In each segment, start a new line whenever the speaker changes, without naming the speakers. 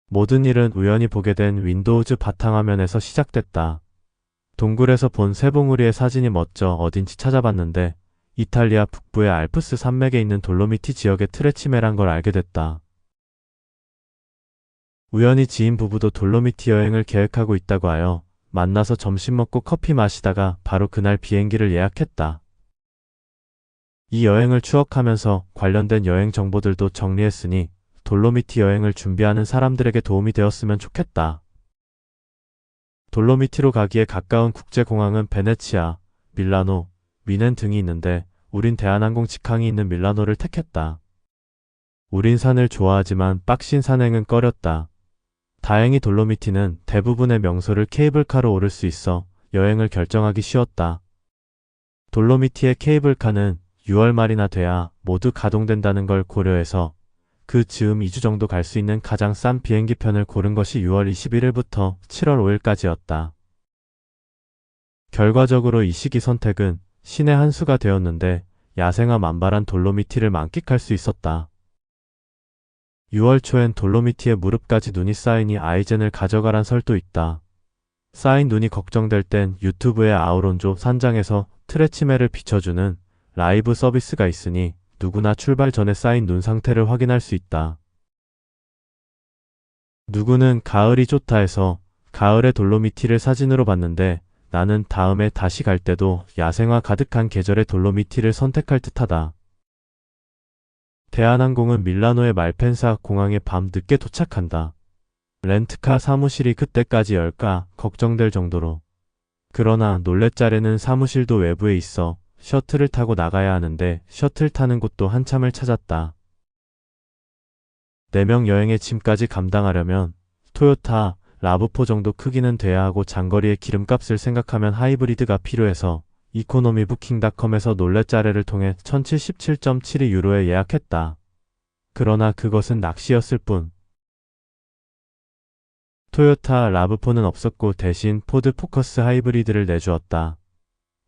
모든 일은 우연히 보게 된 윈도우즈 바탕화면에서 시작됐다. 동굴에서 본 새봉우리의 사진이 멋져 어딘지 찾아봤는데 이탈리아 북부의 알프스 산맥에 있는 돌로미티 지역의 트레치메란 걸 알게 됐다. 우연히 지인 부부도 돌로미티 여행을 계획하고 있다고 하여 만나서 점심 먹고 커피 마시다가 바로 그날 비행기를 예약했다. 이 여행을 추억하면서 관련된 여행 정보들도 정리했으니 돌로미티 여행을 준비하는 사람들에게 도움이 되었으면 좋겠다. 돌로미티로 가기에 가까운 국제공항은 베네치아, 밀라노, 미넨 등이 있는데 우린 대한항공 직항이 있는 밀라노를 택했다. 우린 산을 좋아하지만 빡신 산행은 꺼렸다. 다행히 돌로미티는 대부분의 명소를 케이블카로 오를 수 있어 여행을 결정하기 쉬웠다. 돌로미티의 케이블카는 6월 말이나 돼야 모두 가동된다는 걸 고려해서 그 즈음 2주 정도 갈 수 있는 가장 싼 비행기편을 고른 것이 6월 21일부터 7월 5일까지였다. 결과적으로 이 시기 선택은 신의 한 수가 되었는데 야생화 만발한 돌로미티를 만끽할 수 있었다. 6월 초엔 돌로미티의 무릎까지 눈이 쌓이니 아이젠을 가져가란 설도 있다. 쌓인 눈이 걱정될 땐 유튜브의 아우론조 산장에서 트레치메를 비춰주는 라이브 서비스가 있으니 누구나 출발 전에 쌓인 눈 상태를 확인할 수 있다. 누구는 가을이 좋다 해서 가을의 돌로미티를 사진으로 봤는데 나는 다음에 다시 갈 때도 야생화 가득한 계절의 돌로미티를 선택할 듯하다. 대한항공은 밀라노의 말펜사 공항에 밤 늦게 도착한다. 렌트카 사무실이 그때까지 열까 걱정될 정도로. 그러나 놀랫자리는 사무실도 외부에 있어 셔틀을 타고 나가야 하는데 셔틀 타는 곳도 한참을 찾았다. 4명 여행의 짐까지 감당하려면 토요타 라브4 정도 크기는 돼야 하고 장거리의 기름값을 생각하면 하이브리드가 필요해서 이코노미 부킹닷컴에서 놀랫자리를 통해 1077.72유로에 예약했다. 그러나 그것은 낚시였을 뿐. 토요타 라브4는 없었고 대신 포드 포커스 하이브리드를 내주었다.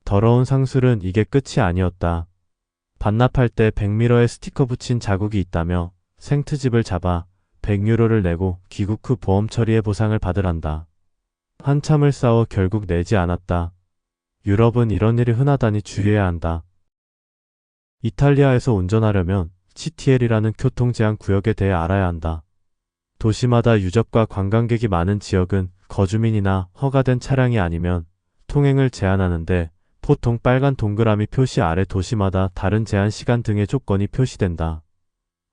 더러운 상술은 이게 끝이 아니었다. 반납할 때 100미러에 스티커 붙인 자국이 있다며 생트집을 잡아 100유로를 내고 귀국 후 보험 처리에 보상을 받으란다. 한참을 싸워 결국 내지 않았다. 유럽은 이런 일이 흔하다니 주의해야 한다. 이탈리아에서 운전하려면 CTL이라는 교통제한 구역에 대해 알아야 한다. 도시마다 유적과 관광객이 많은 지역은 거주민이나 허가된 차량이 아니면 통행을 제한하는데 보통 빨간 동그라미 표시 아래 도시마다 다른 제한 시간 등의 조건이 표시된다.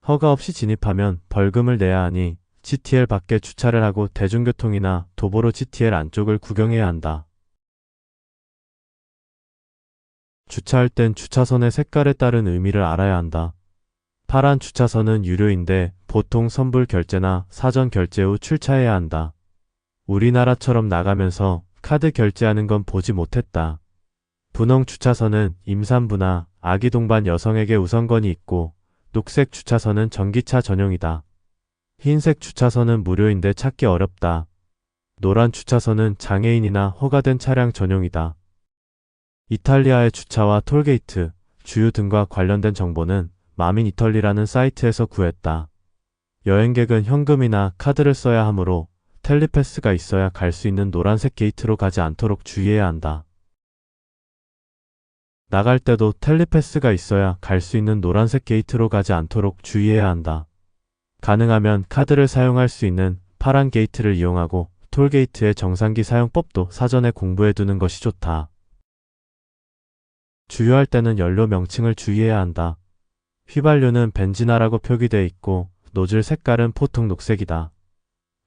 허가 없이 진입하면 벌금을 내야 하니 GTL 밖에 주차를 하고 대중교통이나 도보로 GTL 안쪽을 구경해야 한다. 주차할 땐 주차선의 색깔에 따른 의미를 알아야 한다. 파란 주차선은 유료인데 보통 선불 결제나 사전 결제 후 출차해야 한다. 우리나라처럼 나가면서 카드 결제하는 건 보지 못했다. 분홍 주차선은 임산부나 아기 동반 여성에게 우선권이 있고 녹색 주차선은 전기차 전용이다. 흰색 주차선은 무료인데 찾기 어렵다. 노란 주차선은 장애인이나 허가된 차량 전용이다. 이탈리아의 주차와 톨게이트, 주유 등과 관련된 정보는 마민 이털리라는 사이트에서 구했다. 여행객은 현금이나 카드를 써야 하므로 텔리패스가 있어야 갈 수 있는 노란색 게이트로 가지 않도록 주의해야 한다. 나갈 때도 텔리패스가 있어야 갈 수 있는 노란색 게이트로 가지 않도록 주의해야 한다. 가능하면 카드를 사용할 수 있는 파란 게이트를 이용하고 톨게이트의 정상기 사용법도 사전에 공부해 두는 것이 좋다. 주유할 때는 연료 명칭을 주의해야 한다. 휘발유는 벤지나라고 표기되어 있고 노즐 색깔은 보통 녹색이다.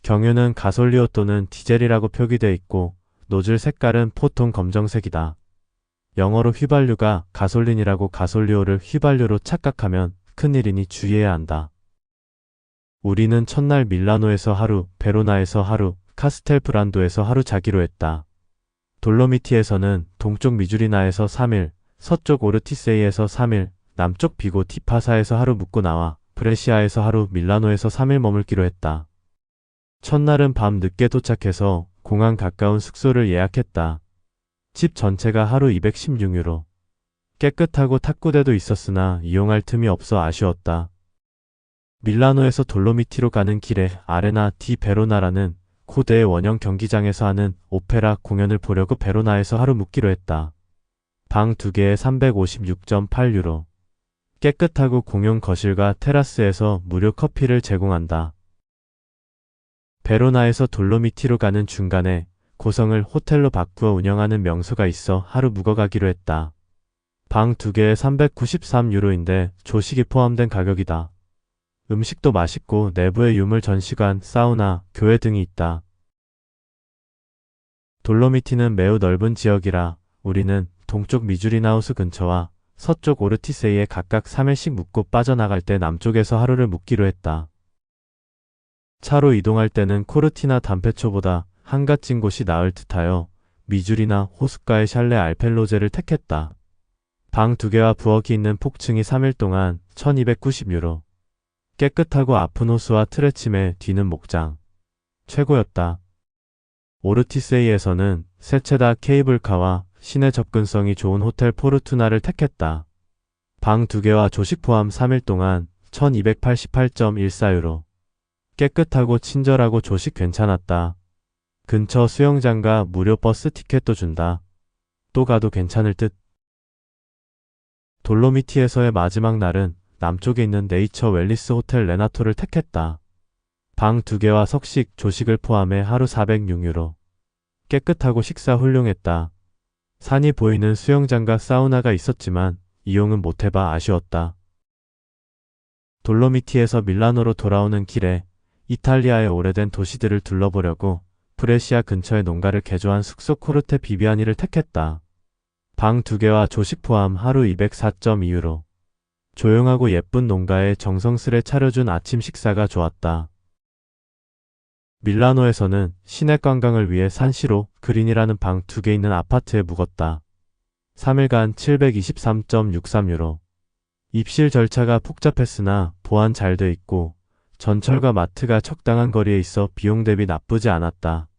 경유는 가솔리오 또는 디젤이라고 표기되어 있고 노즐 색깔은 보통 검정색이다. 영어로 휘발유가 가솔린이라고 가솔리오를 휘발유로 착각하면 큰일이니 주의해야 한다. 우리는 첫날 밀라노에서 하루, 베로나에서 하루, 카스텔프란도에서 하루 자기로 했다. 돌로미티에서는 동쪽 미주리나에서 3일, 서쪽 오르티세이에서 3일, 남쪽 비고 티파사에서 하루 묵고 나와 브레시아에서 하루, 밀라노에서 3일 머물기로 했다. 첫날은 밤 늦게 도착해서 공항 가까운 숙소를 예약했다. 집 전체가 하루 216유로. 깨끗하고 탁구대도 있었으나 이용할 틈이 없어 아쉬웠다. 밀라노에서 돌로미티로 가는 길에 아레나 디 베로나라는 고대의 원형 경기장에서 하는 오페라 공연을 보려고 베로나에서 하루 묵기로 했다. 방 2개에 356.8유로. 깨끗하고 공용 거실과 테라스에서 무료 커피를 제공한다. 베로나에서 돌로미티로 가는 중간에 고성을 호텔로 바꾸어 운영하는 명소가 있어 하루 묵어가기로 했다. 방 2개에 393유로인데 조식이 포함된 가격이다. 음식도 맛있고 내부에 유물 전시관, 사우나, 교회 등이 있다. 돌로미티는 매우 넓은 지역이라 우리는 동쪽 미주리나우스 근처와 서쪽 오르티세이에 각각 3일씩 묵고 빠져나갈 때 남쪽에서 하루를 묵기로 했다. 차로 이동할 때는 코르티나 담페초보다 한갓진 곳이 나을 듯하여 미주리나 호숫가의 샬레 알펠로제를 택했다. 방 2개와 부엌이 있는 폭층이 3일 동안 1290유로. 깨끗하고 아픈 호수와 트레침의 뒤는 목장. 최고였다. 오르티세이에서는 세체다 케이블카와 시내 접근성이 좋은 호텔 포르투나를 택했다. 방 2개와 조식 포함 3일 동안 1288.14유로. 깨끗하고 친절하고 조식 괜찮았다. 근처 수영장과 무료 버스 티켓도 준다. 또 가도 괜찮을 듯. 돌로미티에서의 마지막 날은 남쪽에 있는 네이처 웰리스 호텔 레나토를 택했다. 방 2개와 석식, 조식을 포함해 하루 406유로. 깨끗하고 식사 훌륭했다. 산이 보이는 수영장과 사우나가 있었지만 이용은 못해봐 아쉬웠다. 돌로미티에서 밀라노로 돌아오는 길에 이탈리아의 오래된 도시들을 둘러보려고 브레시아 근처의 농가를 개조한 숙소 코르테 비비아니를 택했다. 방 2개와 조식 포함 하루 204.2유로. 조용하고 예쁜 농가에 정성스레 차려준 아침 식사가 좋았다. 밀라노에서는 시내 관광을 위해 산시로 그린이라는 방 2개 있는 아파트에 묵었다. 3일간 723.63유로. 입실 절차가 복잡했으나 보안 잘 돼 있고 전철과 마트가 적당한 거리에 있어 비용 대비 나쁘지 않았다.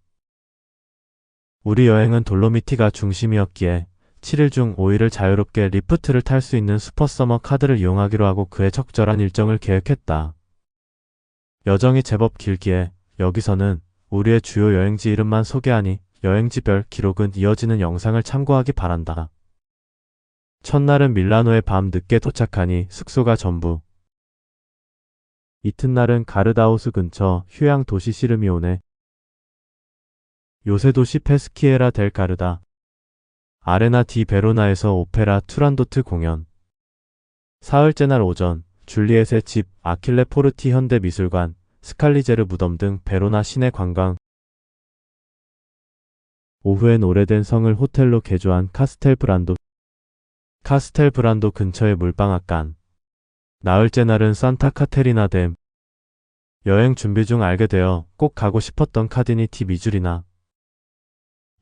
우리 여행은 돌로미티가 중심이었기에 7일 중 5일을 자유롭게 리프트를 탈 수 있는 슈퍼서머 카드를 이용하기로 하고 그에 적절한 일정을 계획했다. 여정이 제법 길기에 여기서는 우리의 주요 여행지 이름만 소개하니 여행지별 기록은 이어지는 영상을 참고하기 바란다. 첫날은 밀라노에 밤 늦게 도착하니 숙소가 전부. 이튿날은 가르다우스 근처 휴양 도시 시르미오네. 요새 도시 페스키에라 델 가르다. 아레나 디 베로나에서 오페라 투란도트 공연. 사흘째 날 오전 줄리엣의 집, 아킬레 포르티 현대미술관, 스칼리제르 무덤 등 베로나 시내 관광. 오후엔 오래된 성을 호텔로 개조한 카스텔브란도. 카스텔브란도 근처의 물방앗간. 나흘째 날은 산타 카테리나 댐. 여행 준비 중 알게 되어 꼭 가고 싶었던 카디니 티 미주리나.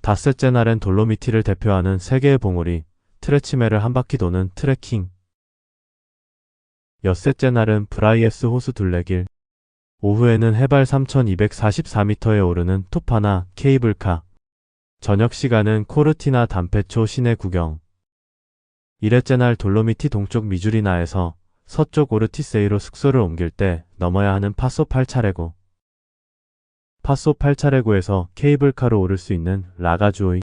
닷새째 날엔 돌로미티를 대표하는 세계의 봉우리, 트레치메를 한 바퀴 도는 트레킹. 엿새째 날은 브라이에스 호수 둘레길. 오후에는 해발 3244m에 오르는 토파나 케이블카. 저녁 시간은 코르티나 담페초 시내 구경. 일회째 날 돌로미티 동쪽 미주리나에서 서쪽 오르티세이로 숙소를 옮길 때 넘어야 하는 파소 팔차레고. 파소 팔차레고에서 케이블카로 오를 수 있는 라가주오이.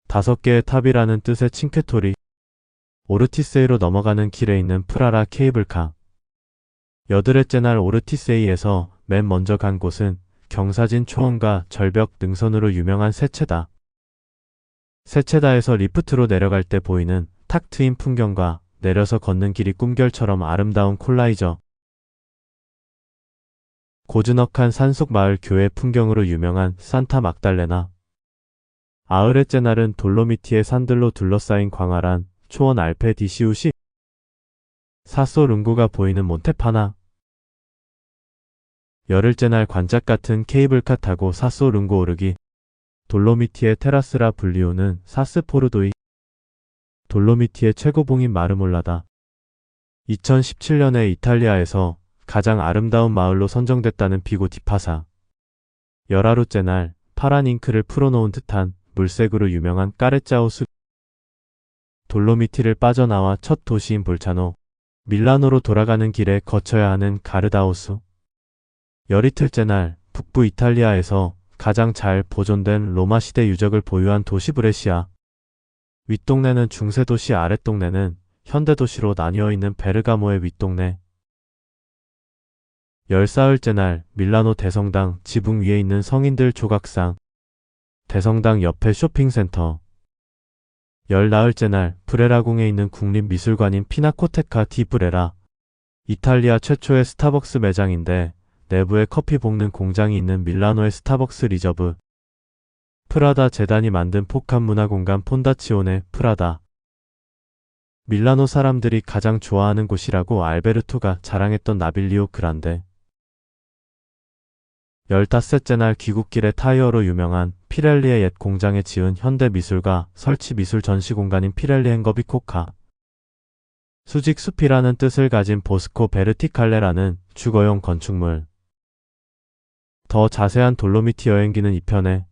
5개의 탑이라는 뜻의 칭케토리. 오르티세이로 넘어가는 길에 있는 프라라 케이블카. 여덟째 날 오르티세이에서 맨 먼저 간 곳은 경사진 초원과 절벽 능선으로 유명한 세체다. 세체다에서 리프트로 내려갈 때 보이는 탁 트인 풍경과 내려서 걷는 길이 꿈결처럼 아름다운 콜라이저. 고즈넉한 산속 마을 교회 풍경으로 유명한 산타 막달레나. 아흘째 날은 돌로미티의 산들로 둘러싸인 광활한 초원 알페 디시우시. 사소lun고가 보이는 몬테파나. 열흘째 날 관짝 같은 케이블카 타고 사소lun고 오르기. 돌로미티의 테라스라 불리우는 사스포르도이. 돌로미티의 최고봉인 마르몰라다. 2017년에 이탈리아에서 가장 아름다운 마을로 선정됐다는 비고 디파사. 열하루째 날 파란 잉크를 풀어놓은 듯한 물색으로 유명한 까레짜오 숲. 돌로미티를 빠져나와 첫 도시인 볼차노. 밀라노로 돌아가는 길에 거쳐야 하는 가르다호수. 열이틀째 날 북부 이탈리아에서 가장 잘 보존된 로마 시대 유적을 보유한 도시 브레시아. 윗동네는 중세도시, 아랫동네는 현대도시로 나뉘어 있는 베르가모의 윗동네. 열사흘째 날 밀라노 대성당 지붕 위에 있는 성인들 조각상. 대성당 옆에 쇼핑센터. 열나흘째 날 브레라궁에 있는 국립미술관인 피나코테카 디 브레라. 이탈리아 최초의 스타벅스 매장인데 내부에 커피 볶는 공장이 있는 밀라노의 스타벅스 리저브. 프라다 재단이 만든 폭합 문화공간 폰다치오네 프라다. 밀라노 사람들이 가장 좋아하는 곳이라고 알베르토가 자랑했던 나빌리오 그란데. 15째 날 귀국길의 타이어로 유명한 피렐리의 옛 공장에 지은 현대미술과 설치미술 전시공간인 피렐리 행거비코카. 수직 숲이라는 뜻을 가진 보스코 베르티칼레라는 주거용 건축물. 더 자세한 돌로미티 여행기는 2편에